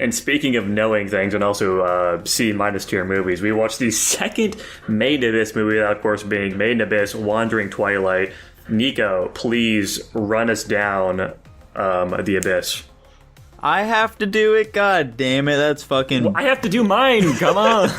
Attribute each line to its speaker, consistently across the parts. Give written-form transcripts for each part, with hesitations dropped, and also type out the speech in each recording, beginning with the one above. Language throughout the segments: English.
Speaker 1: And speaking of knowing things and also C- tier movies, we watched the second Made in Abyss movie, that of course being Made in Abyss, Wandering Twilight. Nico, please run us down the Abyss.
Speaker 2: I have to do it? God damn it, that's fucking...
Speaker 1: Well, I have to do mine, come on!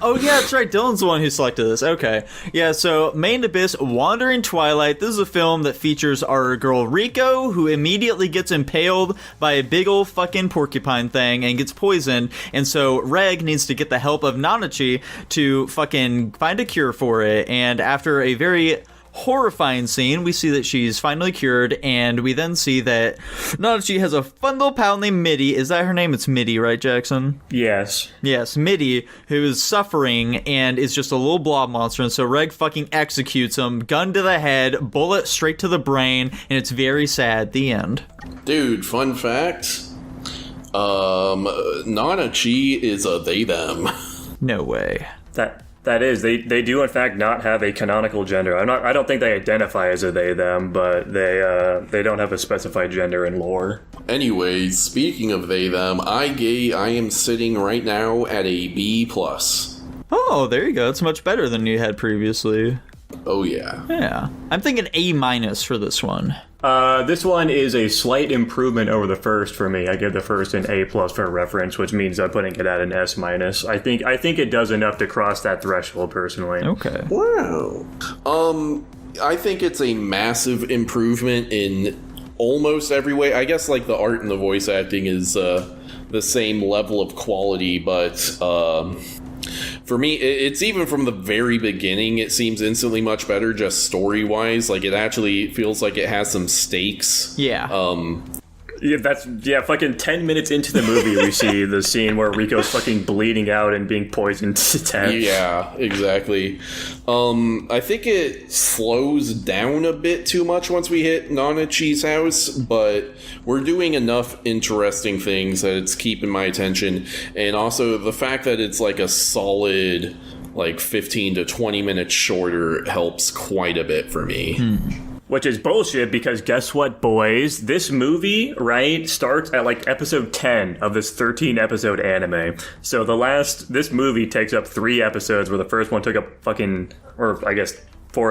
Speaker 2: Oh yeah, that's right, Dylan's the one who selected this, okay. Yeah, so Made in Abyss, Wandering Twilight, this is a film that features our girl Rico, who immediately gets impaled by a big ol' fucking porcupine thing and gets poisoned, and so Reg needs to get the help of Nanachi to fucking find a cure for it, and after a very horrifying scene, we see that she's finally cured, and we then see that Nanachi has a fun little pal named Mitty. Is that her name? It's Mitty, right, Jackson?
Speaker 1: Yes.
Speaker 2: Yes, Mitty, who is suffering and is just a little blob monster, and so Reg fucking executes him, gun to the head, bullet straight to the brain, and it's very sad. The end.
Speaker 3: Dude, fun fact, Nanachi is a they-them.
Speaker 2: No way.
Speaker 1: That is, they do in fact not have a canonical gender. I don't think they identify as a they them, but they don't have a specified gender in lore.
Speaker 3: Anyways, speaking of they them, I am sitting right now at a B+.
Speaker 2: Oh, there you go. It's much better than you had previously.
Speaker 3: Oh yeah.
Speaker 2: Yeah. I'm thinking A- for this one.
Speaker 1: This one is a slight improvement over the first for me. I give the first an A+ for reference, which means I'm putting it at an S-. I think it does enough to cross that threshold personally.
Speaker 2: Okay.
Speaker 3: Wow. I think it's a massive improvement in almost every way. I guess like the art and the voice acting is the same level of quality, but for me, it's even from the very beginning, it seems instantly much better, just story-wise. Like, it actually feels like it has some stakes.
Speaker 2: Yeah.
Speaker 1: Fucking 10 minutes into the movie, we see the scene where Rico's fucking bleeding out and being poisoned to death.
Speaker 3: Yeah, exactly. I think it slows down a bit too much once we hit Nanachi's house, but we're doing enough interesting things that it's keeping my attention. And also the fact that it's like a solid, like 15 to 20 minutes shorter helps quite a bit for me.
Speaker 1: Which is bullshit, because guess what, boys? This movie, right, starts at like episode 10 of this 13-episode anime. So this movie takes up 3 episodes, where the first one took up 4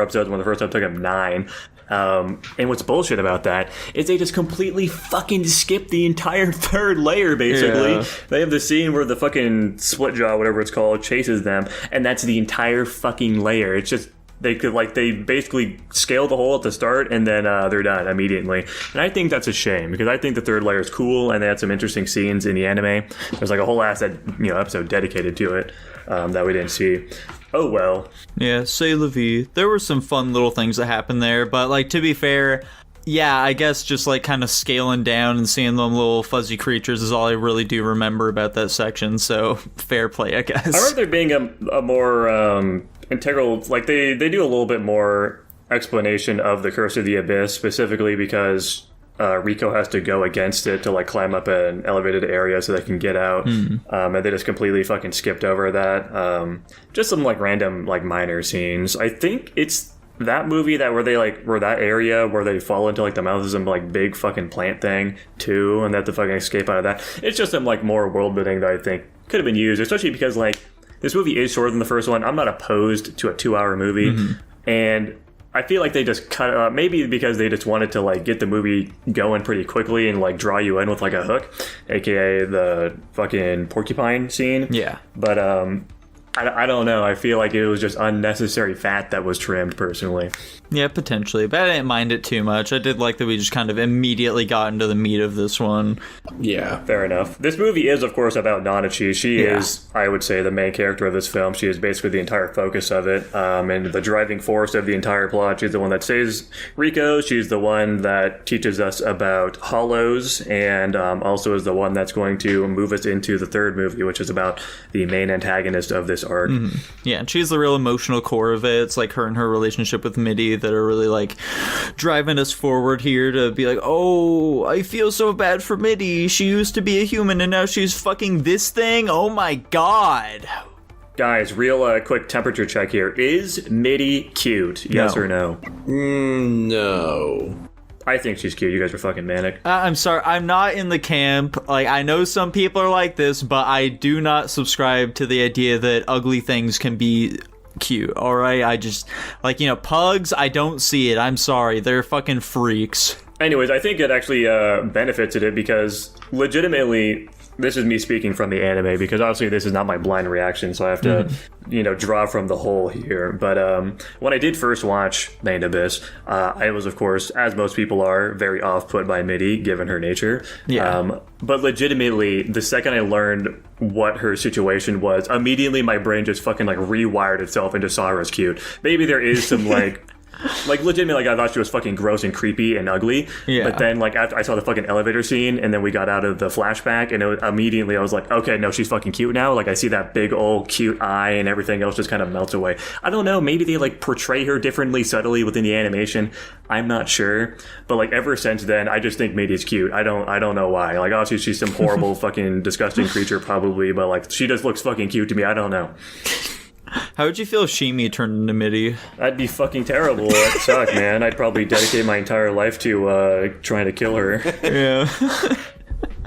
Speaker 1: episodes, when the first one took up 9. And what's bullshit about that is they just completely fucking skip the entire third layer, basically. Yeah. They have the scene where the fucking split jaw, whatever it's called, chases them, and that's the entire fucking layer. It's just... They basically scale the hole at the start, and then they're done immediately. And I think that's a shame, because I think the third layer is cool, and they had some interesting scenes in the anime. There's like a whole episode dedicated to it that we didn't see. Oh well.
Speaker 2: Yeah, c'est la vie. There were some fun little things that happened there, but like, to be fair, yeah, I guess just like kind of scaling down and seeing them little fuzzy creatures is all I really do remember about that section. So fair play, I guess.
Speaker 1: I remember there being a more integral, like they do a little bit more explanation of the Curse of the Abyss, specifically because Rico has to go against it to like climb up an elevated area so they can get out. And they just completely fucking skipped over that. Just some like random like minor scenes. I think it's that movie where that area where they fall into like the mouth of some like big fucking plant thing too, and they have to fucking escape out of that. It's just some like more world building that I think could have been used, especially because like this movie is shorter than the first one. I'm not opposed to a 2-hour movie, and I feel like they just cut it up, maybe because they just wanted to like get the movie going pretty quickly and like draw you in with like a hook, aka the fucking porcupine scene.
Speaker 2: Yeah,
Speaker 1: but I don't know. I feel like it was just unnecessary fat that was trimmed, personally.
Speaker 2: Yeah, potentially, but I didn't mind it too much. I did like that we just kind of immediately got into the meat of this one.
Speaker 3: Yeah.
Speaker 1: Fair enough. This movie is, of course, about Nanachi. She is, I would say, the main character of this film. She is basically the entire focus of it, and the driving force of the entire plot. She's the one that saves Rico. She's the one that teaches us about hollows, and also is the one that's going to move us into the third movie, which is about the main antagonist of this arc.
Speaker 2: Yeah, and she's the real emotional core of it. It's like her and her relationship with Mitty that are really like driving us forward here to be like, oh, I feel so bad for Mitty. She used to be a human and now she's fucking this thing. Oh my god.
Speaker 1: Guys, real quick temperature check here. Is Mitty cute? Yes or no?
Speaker 3: No.
Speaker 1: I think she's cute. You guys are fucking manic.
Speaker 2: I'm sorry, I'm not in the camp. Like, I know some people are like this, but I do not subscribe to the idea that ugly things can be cute, alright? I just, like, pugs, I don't see it. I'm sorry. They're fucking freaks.
Speaker 1: Anyways, I think it actually benefits it because legitimately, this is me speaking from the anime because obviously this is not my blind reaction, so I have to, draw from the whole here. But when I did first watch Main Abyss, I was, of course, as most people are, very off-put by Midi, given her nature.
Speaker 2: Yeah.
Speaker 1: But legitimately, the second I learned what her situation was, immediately my brain just fucking, rewired itself into saw her as cute. Maybe there is some, legitimately, I thought she was fucking gross and creepy and ugly.
Speaker 2: Yeah.
Speaker 1: But then, after I saw the fucking elevator scene, and then we got out of the flashback, and immediately I was like, okay, no, she's fucking cute now. I see that big old cute eye, and everything else just kind of melts away. I don't know, maybe they, portray her differently, subtly within the animation. I'm not sure. But, ever since then, I just think Midi's cute. I don't know why. Obviously, she's some horrible, fucking disgusting creature, probably, but, she just looks fucking cute to me. I don't know.
Speaker 2: How would you feel if Shimi turned into Midi?
Speaker 1: That'd be fucking terrible. That'd suck, man. I'd probably dedicate my entire life to trying to kill her.
Speaker 2: Yeah.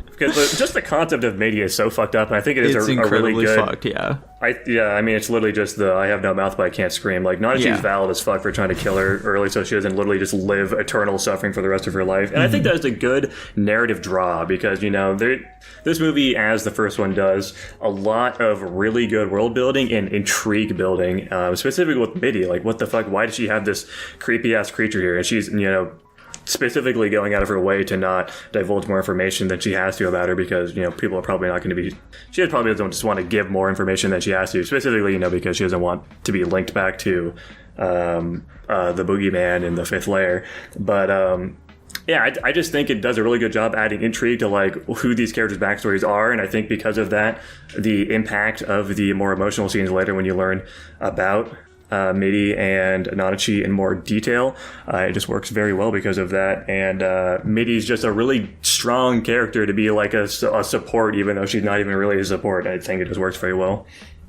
Speaker 1: Because just the concept of Midi is so fucked up, and I think it is
Speaker 2: it's
Speaker 1: a
Speaker 2: incredibly
Speaker 1: really good...
Speaker 2: fucked, yeah.
Speaker 1: It's literally just the I have no mouth but I can't scream. Nanachi's valid as fuck for trying to kill her early so she doesn't literally just live eternal suffering for the rest of her life. And I think that is a good narrative draw because, this movie, as the first one does, a lot of really good world building and intrigue building, specifically with Midi. What the fuck? Why does she have this creepy-ass creature here? And she's, specifically going out of her way to not divulge more information than she has to about her because, people are probably not going to be... She probably doesn't just want to give more information than she has to, specifically, because she doesn't want to be linked back to the boogeyman in the fifth layer. But, I just think it does a really good job adding intrigue to, who these characters' backstories are, and I think because of that, the impact of the more emotional scenes later when you learn about... Midi and Nanachi in more detail. It just works very well because of that. And Midi's just a really strong character to be a support, even though she's not even really a support. I think it just works very well.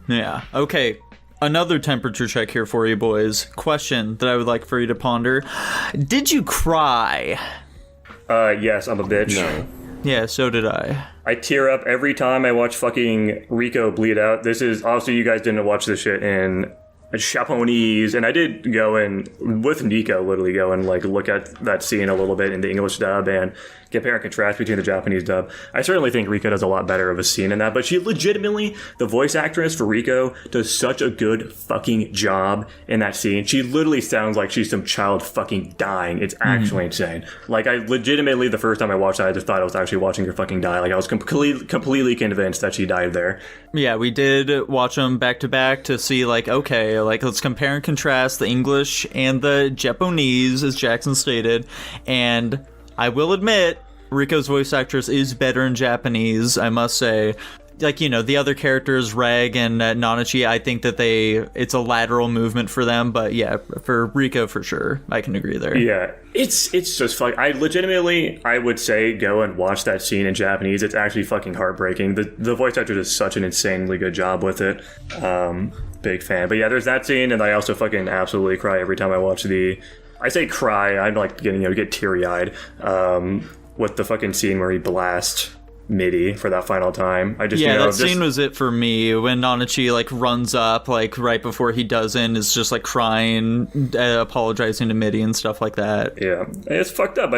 Speaker 2: Yeah. Okay. Another temperature check here for you boys. Question that I would like for you to ponder. Did you cry?
Speaker 1: Yes, I'm a bitch.
Speaker 3: No.
Speaker 2: Yeah, so did I.
Speaker 1: I tear up every time I watch fucking Rico bleed out. This is, obviously you guys didn't watch this shit in Japanese, and I did go in with Nico, literally go and look at that scene a little bit in the English dub and compare and contrast between the Japanese dub. I certainly think Rico does a lot better of a scene in that, but she legitimately, the voice actress for Rico, does such a good fucking job in that scene. She literally sounds like she's some child fucking dying. It's actually insane. I legitimately, the first time I watched that, I just thought I was actually watching her fucking die. I was completely convinced that she died there.
Speaker 2: Yeah, we did watch them back to back to see, okay, let's compare and contrast the English and the Japanese, as Jackson stated, and I will admit, Riko's voice actress is better in Japanese, I must say. The other characters, Reg and Nanachi, I think that it's a lateral movement for them, but yeah, for Riko, for sure, I can agree there.
Speaker 1: Yeah, it's just fucking... I would say go and watch that scene in Japanese. It's actually fucking heartbreaking. The voice actor does such an insanely good job with it. Big fan. But yeah, there's that scene, and I also fucking absolutely cry every time I watch I say cry, I'm get teary-eyed, with the fucking scene where he blasts Midi for that final time.
Speaker 2: That scene was it for me, when Nanachi runs up right before he doesn't, is just crying, apologizing to Midi and stuff like that.
Speaker 1: Yeah, it's fucked up.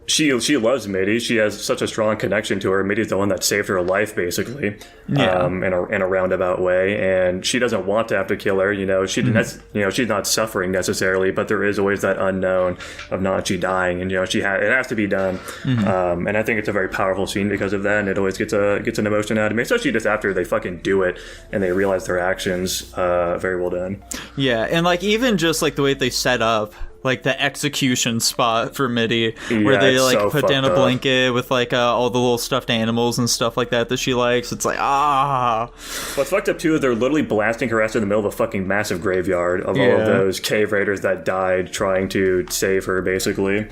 Speaker 1: She loves Midi. She has such a strong connection to her. Midi's the one that saved her life, basically, in a roundabout way. And she doesn't want to have to kill her. She's not suffering necessarily, but there is always that unknown of Nanachi dying, and it has to be done. And I think it's a very powerful scene because of that. And it always gets an emotion out of me, especially just after they fucking do it and they realize their actions. Very well done.
Speaker 2: Yeah, and even just the way they set up. The execution spot for Midi, where they put down a blanket with all the little stuffed animals and stuff like that she likes. It's What's
Speaker 1: fucked up too is they're literally blasting her ass in the middle of a fucking massive graveyard of all of those cave raiders that died trying to save her, basically,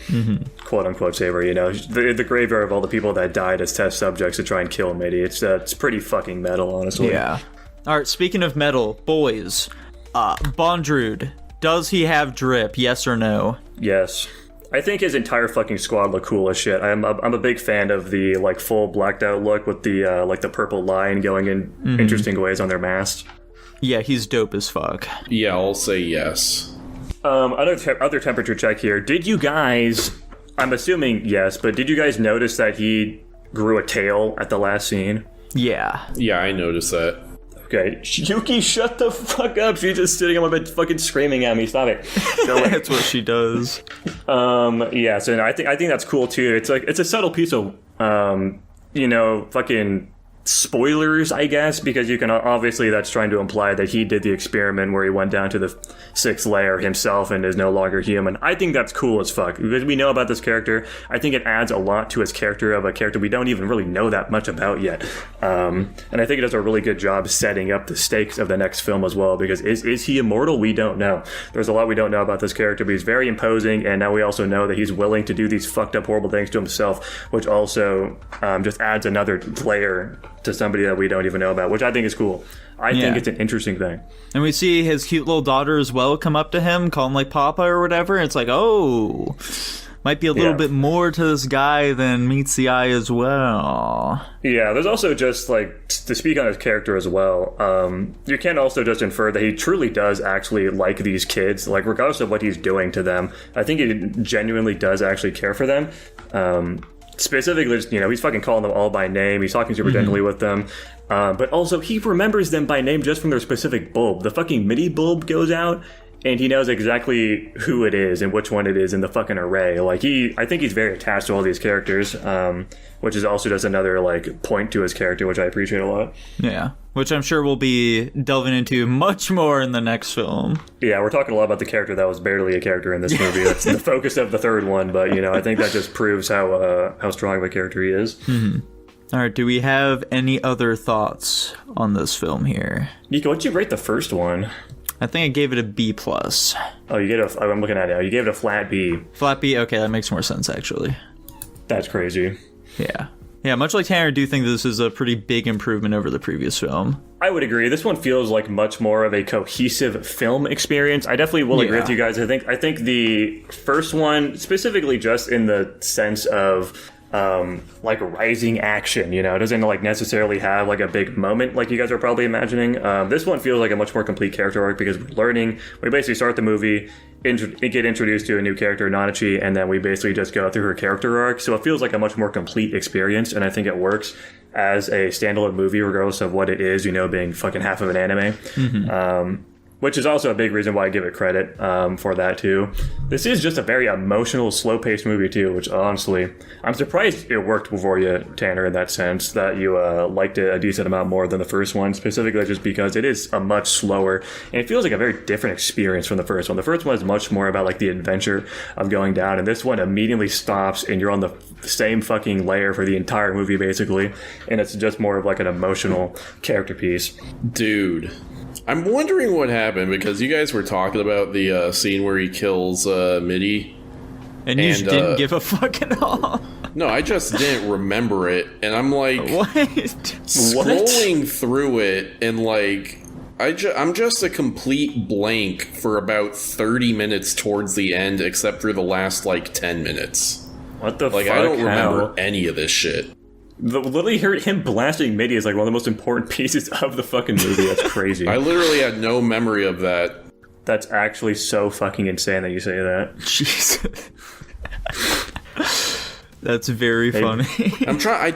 Speaker 1: quote unquote save her. The graveyard of all the people that died as test subjects to try and kill Midi. It's pretty fucking metal, honestly.
Speaker 2: Yeah. All right. Speaking of metal, boys, Bondrewd. Does he have drip? Yes or no?
Speaker 1: Yes. I think his entire fucking squad look cool as shit. I'm a big fan of the like full blacked out look with the like the purple line going in interesting ways on their masks.
Speaker 2: Yeah, he's dope as fuck.
Speaker 3: Yeah, I'll say yes.
Speaker 1: Other temperature check here. Did you guys? I'm assuming yes, but did you guys notice that he grew a tail at the last scene?
Speaker 2: Yeah.
Speaker 3: Yeah, I noticed that.
Speaker 1: Okay, Yuki, shut the fuck up. She's just sitting on my bed fucking screaming at me. Stop it.
Speaker 2: That's what she does.
Speaker 1: Yeah, so I think that's cool too. It's like, it's a subtle piece of, fucking spoilers, I guess, because you can obviously that's trying to imply that he did the experiment where he went down to the 6th layer himself and is no longer human. I think that's cool as fuck because we know about this character. I think it adds a lot to his character of a character we don't even really know that much about yet. And I think it does a really good job setting up the stakes of the next film as well, because is he immortal? We don't know. There's a lot we don't know about this character, but he's very imposing, and now we also know that he's willing to do these fucked up horrible things to himself, which also just adds another layer to somebody that we don't even know about, which I think is cool. I think it's an interesting thing. And
Speaker 2: we see his cute little daughter as well come up to him, call him like Papa or whatever, and it's like, oh, might be a little bit more to this guy than meets the eye as well.
Speaker 1: Yeah, there's also just like, to speak on his character as well, you can also just infer that he truly does actually like these kids, like regardless of what he's doing to them. I think he genuinely does actually care for them. Specifically, he's fucking calling them all by name. He's talking super gently with them. But also, he remembers them by name just from their specific bulb. The fucking MIDI bulb goes out, and he knows exactly who it is and which one it is in the fucking array. Like, I think he's very attached to all these characters, which is also just another, like, point to his character, which I appreciate a lot.
Speaker 2: Yeah, which I'm sure we'll be delving into much more in the next film.
Speaker 1: Yeah, we're talking a lot about the character that was barely a character in this movie. That's the focus of the third one, but, I think that just proves how strong of a character he is.
Speaker 2: Mm-hmm. All right, do we have any other thoughts on this film here?
Speaker 1: Nico, what'd you rate the first one?
Speaker 2: I think I gave it a B+.
Speaker 1: Oh, you gave it I'm looking at it now. You gave it a flat B.
Speaker 2: Flat B? Okay, that makes more sense, actually.
Speaker 1: That's crazy.
Speaker 2: Yeah. Yeah, much like Tanner, I do think this is a pretty big improvement over the previous film.
Speaker 1: I would agree. This one feels like much more of a cohesive film experience. I definitely will agree with you guys. I think the first one, specifically just in the sense of like rising action, it doesn't like necessarily have like a big moment like you guys are probably imagining. This one feels like a much more complete character arc because we basically start the movie, get introduced to a new character, Nanachi, and then we basically just go through her character arc. So it feels like a much more complete experience, and I think it works as a standalone movie regardless of what it is, being fucking half of an anime. Mm-hmm. Which is also a big reason why I give it credit for that, too. This is just a very emotional, slow-paced movie, too, which, honestly, I'm surprised it worked for you, Tanner, in that sense, that you liked it a decent amount more than the first one, specifically just because it is a much slower, and it feels like a very different experience from the first one. The first one is much more about, like, the adventure of going down, and this one immediately stops, and you're on the same fucking layer for the entire movie, basically, and it's just more of, like, an emotional character piece.
Speaker 3: Dude. I'm wondering what happened, because you guys were talking about the scene where he kills Midi.
Speaker 2: And you just didn't give a fuck at all?
Speaker 3: No, I just didn't remember it. And I'm like...
Speaker 2: What?
Speaker 3: Scrolling through it, and like... I'm just a complete blank for about 30 minutes towards the end, except for the last, 10 minutes.
Speaker 1: What the fuck?
Speaker 3: I don't remember any of this shit.
Speaker 1: Literally heard him blasting MIDI is like one of the most important pieces of the fucking movie. That's crazy.
Speaker 3: I literally had no memory of that.
Speaker 1: That's actually so fucking insane that you say that.
Speaker 2: Jesus. That's very funny.
Speaker 3: I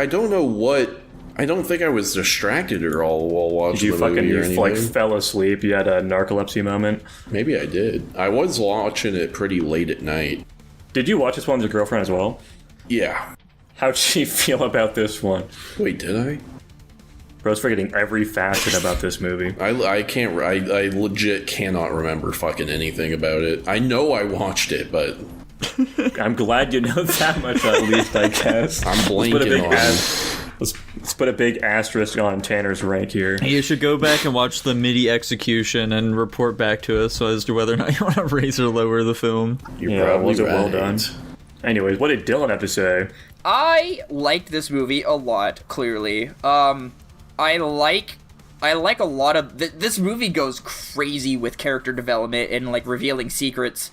Speaker 3: don't know what. I don't think I was distracted at all while watching the movie.
Speaker 1: You fell asleep? You had a narcolepsy moment?
Speaker 3: Maybe I did. I was watching it pretty late at night.
Speaker 1: Did you watch this one with your girlfriend as well?
Speaker 3: Yeah.
Speaker 1: How'd she feel about this one?
Speaker 3: Wait, did I?
Speaker 1: Bro's forgetting every facet about this movie.
Speaker 3: I legit cannot remember fucking anything about it. I know I watched it, but...
Speaker 1: I'm glad you know that much at least, I guess.
Speaker 3: I'm blanking on it.
Speaker 1: Let's put a big asterisk on Tanner's rank here.
Speaker 2: You should go back and watch the MIDI execution and report back to us as to whether or not you want to raise or lower the film.
Speaker 3: You're probably right.
Speaker 1: Well done. Anyways, what did Dylan have to say?
Speaker 4: I liked this movie a lot, clearly. I like a lot of... This movie goes crazy with character development and, revealing secrets.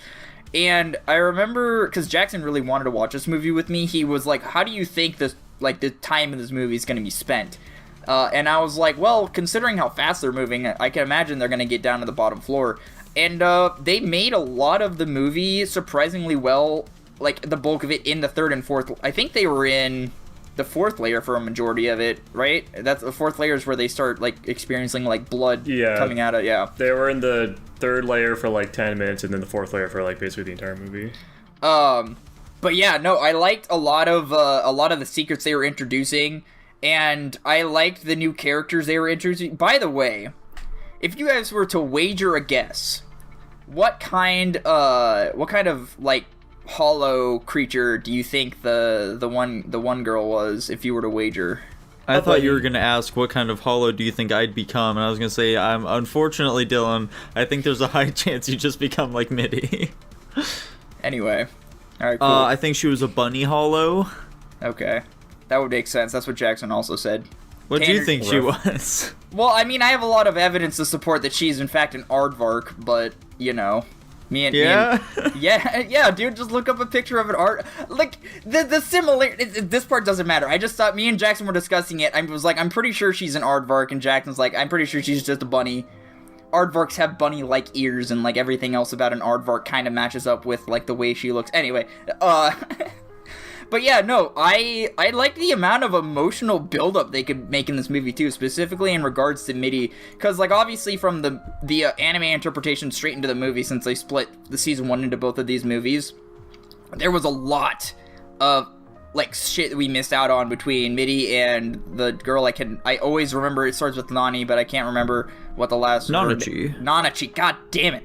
Speaker 4: And I remember, because Jackson really wanted to watch this movie with me, he was like, how do you think this, like, the time in this movie is going to be spent? And I was like, well, considering how fast they're moving, I can imagine they're going to get down to the bottom floor. And they made a lot of the movie surprisingly well, like, the bulk of it in the third and fourth. I think they were in the fourth layer for a majority of it, right? That's the fourth layer is where they start, like, experiencing, like, blood coming out of,
Speaker 1: They were in the third layer for, like, 10 minutes, and then the fourth layer for, like, basically the entire movie.
Speaker 4: But yeah, no, I liked a lot of the secrets they were introducing, and I liked the new characters they were introducing. By the way, if you guys were to wager a guess, what kind of, like, hollow creature do you think the one girl was, if you were to wager?
Speaker 2: I thought you were going to ask what kind of hollow do you think I'd become, and I was going to say, unfortunately, Dylan, I think there's a high chance you just become like Mitty.
Speaker 4: Anyway. Alright, cool.
Speaker 2: I think she was a bunny hollow.
Speaker 4: Okay. That would make sense. That's what Jackson also said.
Speaker 2: What do you think she was?
Speaker 4: Well, I mean, I have a lot of evidence to support that she's in fact an aardvark, but, you know... yeah, dude, just look up a picture of an art. Like, the similar. This part doesn't matter. I just thought me and Jackson were discussing it. I was like, I'm pretty sure she's an aardvark, and Jackson's like, I'm pretty sure she's just a bunny. Aardvarks have bunny-like ears, and like everything else about an aardvark kind of matches up with like the way she looks. Anyway, But yeah, no, I like the amount of emotional buildup they could make in this movie too, specifically in regards to Mitty, because like obviously from the anime interpretation straight into the movie, since they split the season 1 into both of these movies, there was a lot of like shit that we missed out on between Mitty and the girl. I always remember it starts with Nani, but I can't remember what the last Nanachi. God damn it!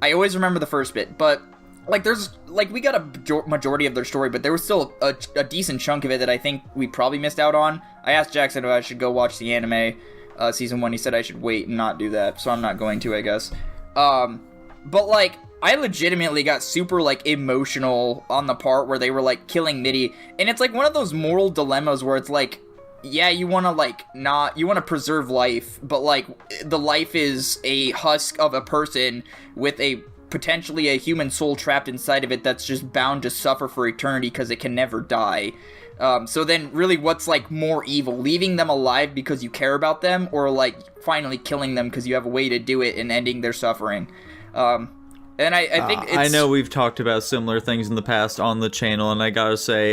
Speaker 4: I always remember the first bit, but. Like, we got a majority of their story, but there was still a decent chunk of it that I think we probably missed out on. I asked Jackson if I should go watch the anime, season 1. He said I should wait and not do that, so I'm not going to, I guess. But, like, I legitimately got super, like, emotional on the part where they were, like, killing Mitty, and it's, like, one of those moral dilemmas where it's, like, yeah, you want to, like, you want to preserve life, but, like, the life is a husk of a person with potentially a human soul trapped inside of it that's just bound to suffer for eternity because it can never die. So then really what's like more evil, leaving them alive because you care about them, or like finally killing them because you have a way to do it and ending their suffering? And I think it's...
Speaker 2: I know we've talked about similar things in the past on the channel, and I gotta say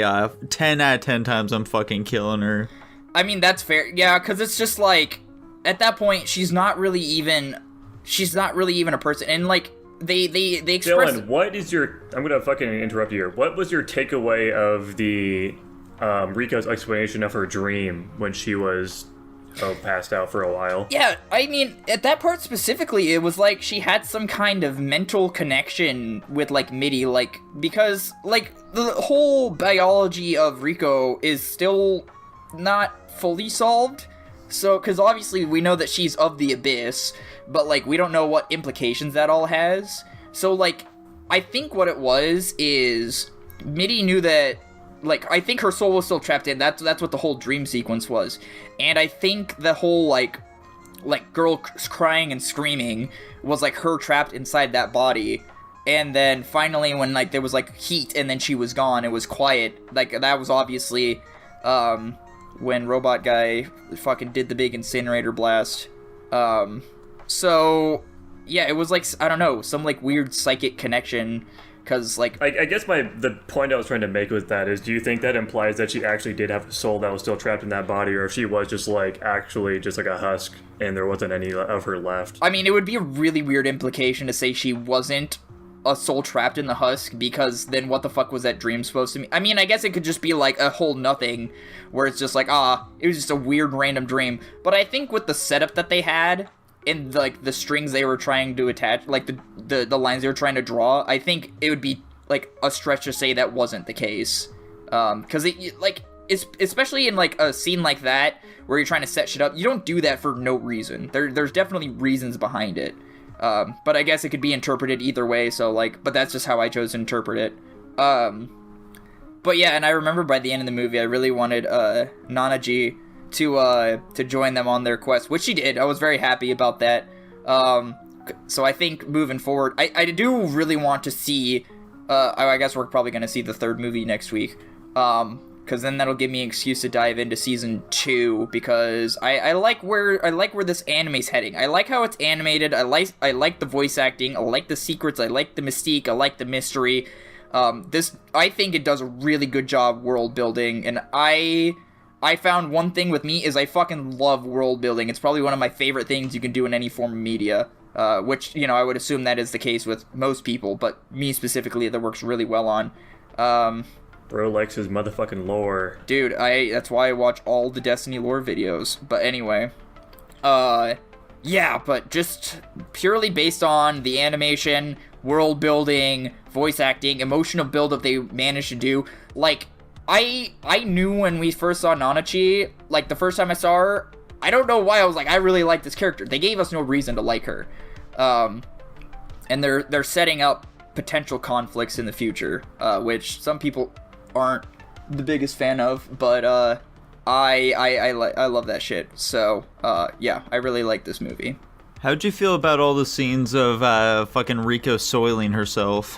Speaker 2: 10 out of 10 times I'm fucking killing her.
Speaker 4: I mean, that's fair. Yeah, because it's just like at that point she's not really even a person, and like they express...
Speaker 1: Dylan, what is your... I'm gonna fucking interrupt you here. What was your takeaway of the Riko's explanation of her dream when she was passed out for a while?
Speaker 4: Yeah, I mean, at that part specifically, it was like she had some kind of mental connection with like Mitty, like, because like the whole biology of Riko is still not fully solved. So, because obviously we know that she's of the Abyss, but, like, we don't know what implications that all has. So, like, I think what it was is Mitty knew that, like, I think her soul was still trapped in. That's what the whole dream sequence was. And I think the whole, like girl crying and screaming was, like, her trapped inside that body. And then finally when, like, there was, like, heat and then she was gone, it was quiet. Like, that was obviously, when Robot Guy fucking did the big incinerator blast. So, yeah, it was like, I don't know, some like weird psychic connection, because like...
Speaker 1: I guess the point I was trying to make with that is, do you think that implies that she actually did have a soul that was still trapped in that body, or if she was just like, actually just like a husk, and there wasn't any of her left?
Speaker 4: I mean, it would be a really weird implication to say she wasn't a soul trapped in the husk, because then what the fuck was that dream supposed to mean? I mean, I guess it could just be like a whole nothing, where it's just like, it was just a weird random dream. But I think with the setup that they had, and like the strings they were trying to attach, like the lines they were trying to draw, I think it would be like a stretch to say that wasn't the case. Because especially in like a scene like that, where you're trying to set shit up, you don't do that for no reason. There's definitely reasons behind it. But I guess it could be interpreted either way, so, like, but that's just how I chose to interpret it. But yeah, and I remember by the end of the movie, I really wanted, Nanaji to join them on their quest, which she did. I was very happy about that. So I think moving forward, I do really want to see I guess we're probably going to see the third movie next week. Because then that'll give me an excuse to dive into season 2, because I like where this anime's heading. I like how it's animated. I like the voice acting. I like the secrets. I like the mystique. I like the mystery. I think it does a really good job world building, and I found one thing with me is I fucking love world building. It's probably one of my favorite things you can do in any form of media. Which, I would assume that is the case with most people, but me specifically, that works really well on.
Speaker 1: Bro likes his motherfucking lore.
Speaker 4: Dude, that's why I watch all the Destiny lore videos. But anyway, yeah, but just purely based on the animation, world building, voice acting, emotional build that they managed to do, like, I knew when we first saw Nanachi, like, the first time I saw her, I don't know why I was like, I really like this character. They gave us no reason to like her. And they're setting up potential conflicts in the future, which some people aren't the biggest fan of, but I love that shit. So yeah, I really like this movie.
Speaker 2: How'd you feel about all the scenes of fucking Rico soiling herself?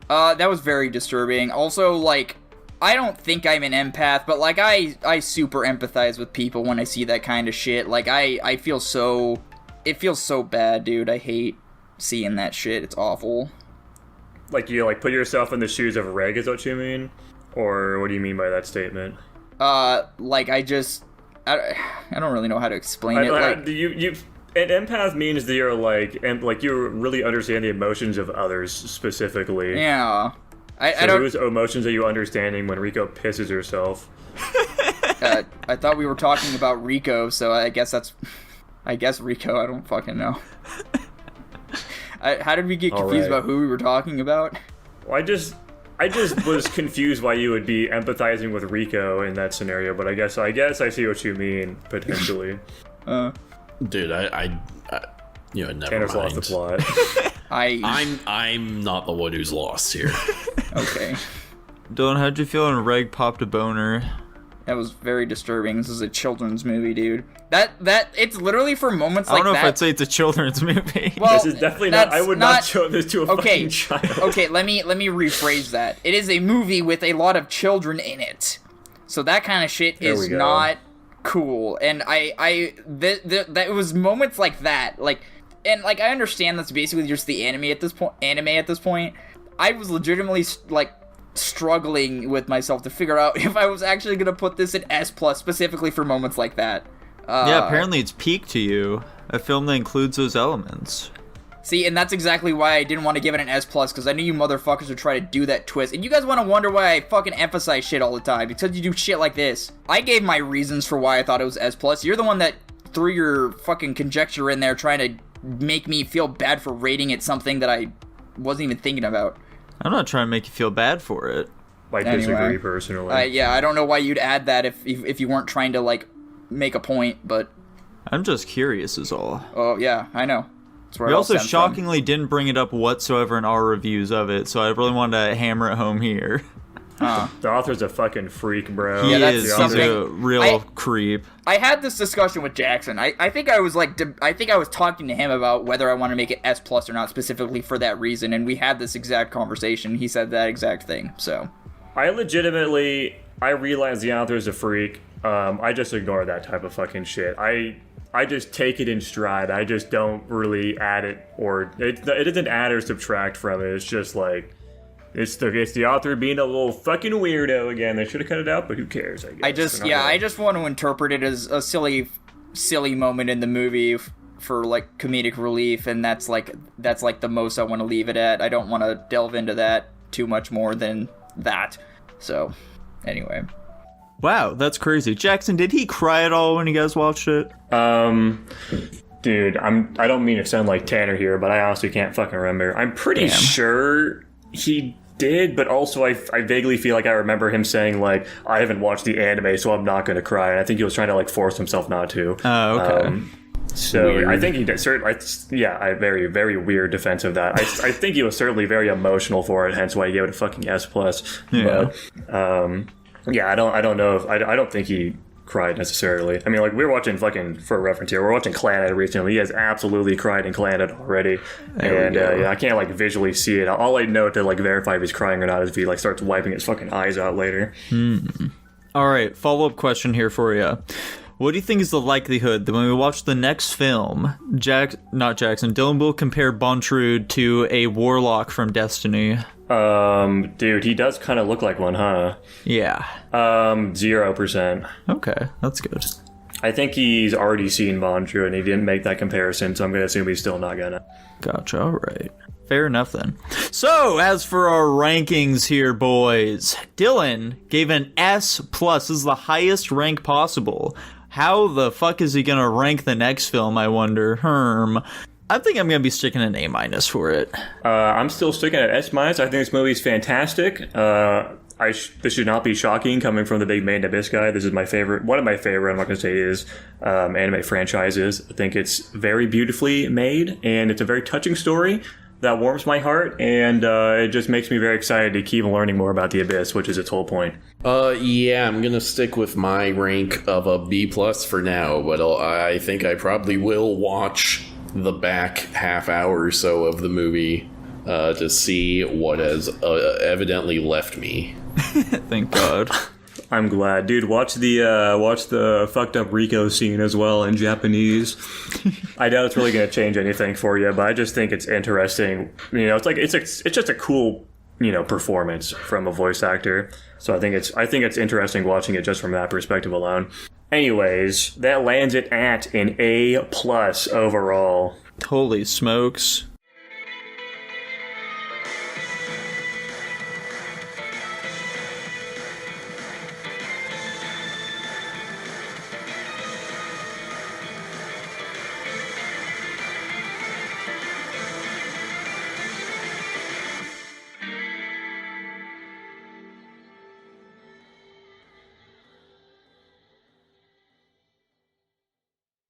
Speaker 4: That was very disturbing. Also, like, I don't think I'm an empath, but like I super empathize with people when I see that kind of shit. Like I feel so, it feels so bad, dude. I hate seeing that shit. It's awful.
Speaker 1: Like, you put yourself in the shoes of Reg, is what you mean? Or what do you mean by that statement?
Speaker 4: Like, I don't really know how to explain it. Like,
Speaker 1: an empath means that you're like you really understand the emotions of others specifically.
Speaker 4: Yeah.
Speaker 1: I don't. Whose emotions are you understanding when Rico pisses herself?
Speaker 4: I thought we were talking about Rico, so I guess Rico. I don't fucking know. How did we get confused about who we were talking about?
Speaker 1: Well, I just was confused why you would be empathizing with Rico in that scenario, but I guess I see what you mean potentially.
Speaker 3: Dude, I never
Speaker 1: Tanner's
Speaker 3: mind.
Speaker 1: lost the plot.
Speaker 3: I'm not the one who's lost here.
Speaker 4: Okay.
Speaker 2: Dylan, how'd you feel when Reg popped a boner?
Speaker 4: That was very disturbing. This is a children's movie, dude. That it's literally for moments like that.
Speaker 2: I don't know if I'd say it's a children's movie.
Speaker 4: Well,
Speaker 1: this is definitely not. I would not show this to a fucking child.
Speaker 4: Okay, let me rephrase that. It is a movie with a lot of children in it, so that kind of shit is not cool. And that was moments like that, like, and like I understand that's basically just the anime at this point. I was legitimately like struggling with myself to figure out if I was actually gonna put this in S+ specifically for moments like that.
Speaker 2: Yeah, apparently it's peak to you. A film that includes those elements.
Speaker 4: See, and that's exactly why I didn't want to give it an S+, because I knew you motherfuckers would try to do that twist. And you guys want to wonder why I fucking emphasize shit all the time, because you do shit like this. I gave my reasons for why I thought it was S+. You're the one that threw your fucking conjecture in there trying to make me feel bad for rating it something that I wasn't even thinking about.
Speaker 2: I'm not trying to make you feel bad for it.
Speaker 1: I disagree personally.
Speaker 4: Yeah, I don't know why you'd add that if you weren't trying to, like, make a point, but...
Speaker 2: I'm just curious is all.
Speaker 4: Oh, yeah, I know.
Speaker 2: We also shockingly didn't bring it up whatsoever in our reviews of it, so I really wanted to hammer it home here.
Speaker 1: The author's a fucking freak, bro.
Speaker 2: He is. He's a real creep.
Speaker 4: I had this discussion with Jackson. I think I was talking to him about whether I want to make it S+ or not, specifically for that reason, and we had this exact conversation. He said that exact thing, so... I
Speaker 1: realize the author's a freak. I just ignore that type of fucking shit. I just take it in stride. I just don't really add it, or it doesn't add or subtract from it. It's just like it's the author being a little fucking weirdo again. They should have cut it out, but who cares? I guess.
Speaker 4: I just want to interpret it as a silly moment in the movie for like comedic relief, and that's like the most I want to leave it at. I don't want to delve into that too much more than that. So, anyway.
Speaker 2: Wow, that's crazy. Jackson, did he cry at all when you guys watched it?
Speaker 1: Dude, I don't mean to sound like Tanner here, but I honestly can't fucking remember. I'm pretty sure he did, but also I vaguely feel like I remember him saying, like, I haven't watched the anime, so I'm not going to cry. And I think he was trying to, like, force himself not to.
Speaker 2: Oh, okay.
Speaker 1: So weird. I think he did. I very, very weird defense of that. I think he was certainly very emotional for it, hence why he gave it a fucking S+.
Speaker 2: Yeah.
Speaker 1: But, yeah, I don't know if I don't think he cried necessarily. I mean, like, we were watching fucking, for reference here, we're watching Clannad recently. He has absolutely cried in Clannad already. And yeah, I can't, like, visually see it. All I know to, like, verify if he's crying or not is if he, like, starts wiping his fucking eyes out later.
Speaker 2: All right, follow-up question here for you. What do you think is the likelihood that when we watch the next film, Dylan will compare Bontrud to a warlock from Destiny?
Speaker 1: Dude, he does kind of look like one, huh?
Speaker 2: Yeah.
Speaker 1: 0%.
Speaker 2: Okay, that's good.
Speaker 1: I think he's already seen Bontrud and he didn't make that comparison, so I'm gonna assume he's still not gonna.
Speaker 2: Gotcha, alright. Fair enough then. So, as for our rankings here, boys, Dylan gave an S+. This is the highest rank possible. How the fuck is he gonna rank the next film, I wonder? I think I'm gonna be sticking an A- for it.
Speaker 1: I'm still sticking at S-. I think this movie's fantastic. This should not be shocking coming from the big Made in Abyss guy. This is my favorite, one of my favorite, I'm not gonna say is, anime franchises. I think it's very beautifully made, and it's a very touching story that warms my heart, and it just makes me very excited to keep learning more about the Abyss, which is its whole point.
Speaker 3: Yeah, I'm gonna stick with my rank of a B+ for now, but I think I probably will watch the back half hour or so of the movie to see what has evidently left me.
Speaker 2: Thank God.
Speaker 1: I'm glad, dude. Watch the fucked up Rico scene as well in Japanese. I doubt it's really gonna change anything for you, but I just think it's interesting. You know, it's just a cool, you know, performance from a voice actor. So I think it's interesting watching it just from that perspective alone. Anyways, that lands it at an A+ overall.
Speaker 2: Holy smokes.